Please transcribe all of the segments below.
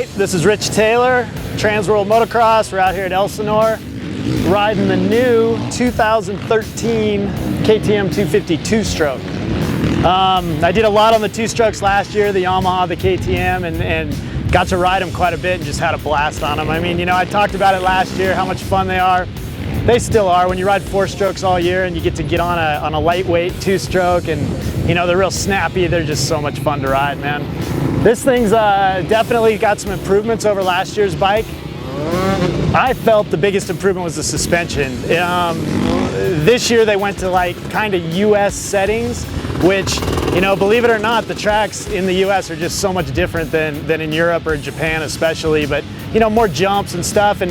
Alright, this is Rich Taylor, TransWorld MOTOcross. We're out here at Elsinore riding the new 2013 KTM 250 two-stroke. I did a lot on the two-strokes last year, the Yamaha, the KTM, and got to ride them quite a bit and just had a blast on them. I mean, you know, I talked about it last year, how much fun they are. They still are. When you ride four-strokes all year and you get to get on a lightweight two-stroke, and you know, they're real snappy, they're just so much fun to ride, man. This thing's definitely got some improvements over last year's bike. I felt the biggest improvement was the suspension. This year they went to like kind of US settings, which, you know, believe it or not, the tracks in the US are just so much different than in Europe or Japan especially, but you know, more jumps and stuff, and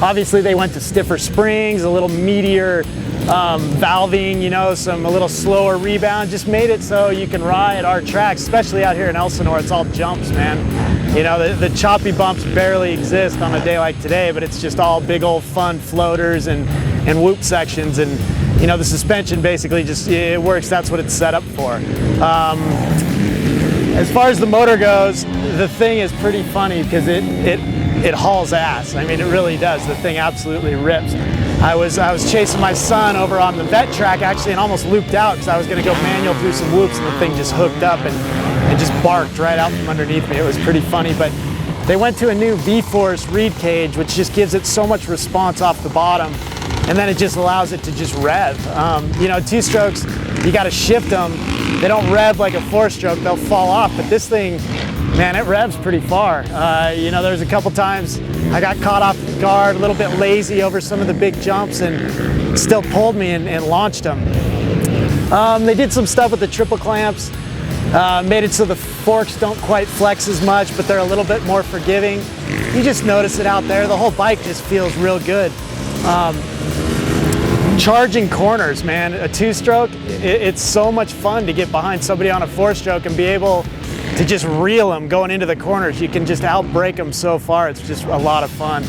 obviously they went to stiffer springs, a little meatier valving, you know, a little slower rebound, just made it so you can ride our tracks, especially out here in Elsinore. It's all jumps, man. You know, the choppy bumps barely exist on a day like today, but it's just all big old fun floaters and whoop sections, and you know, the suspension basically just, it works. That's what it's set up for. As far as the motor goes, the thing is pretty funny because it hauls ass. I mean, it really does. The thing absolutely rips. I was chasing my son over on the vet track actually, and almost looped out because I was going to go manual through some whoops, and the thing just hooked up and just barked right out from underneath me. It was pretty funny, but they went to a new V-Force reed cage, which just gives it so much response off the bottom, and then it just allows it to just rev. You know, two-strokes, you got to shift them. They don't rev like a four-stroke, they'll fall off, but this thing, man, it revs pretty far. You know, there's a couple times I got caught off guard, a little bit lazy over some of the big jumps, and still pulled me and launched them. They did some stuff with the triple clamps, made it so the forks don't quite flex as much, but they're a little bit more forgiving. You just notice it out there. The whole bike just feels real good. Charging corners, man, a two-stroke, it's so much fun to get behind somebody on a four-stroke and be able to just reel them going into the corners. You can just outbrake them so far. It's just a lot of fun.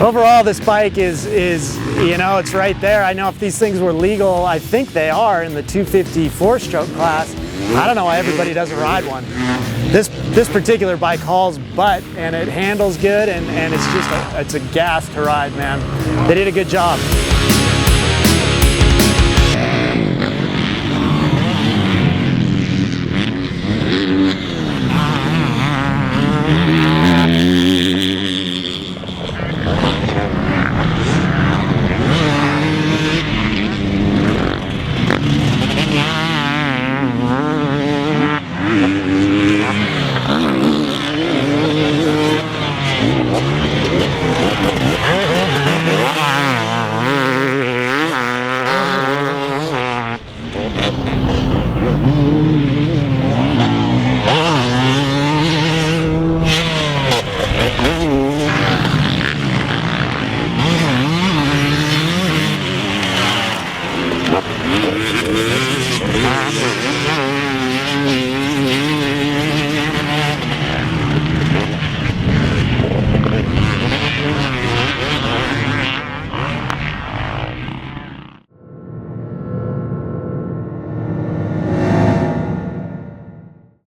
Overall, this bike is, you know, it's right there. I know if these things were legal, I think they are in the 250 four-stroke class. I don't know why everybody doesn't ride one. This particular bike hauls butt, and it handles good, and it's just it's a gas to ride, man. They did a good job.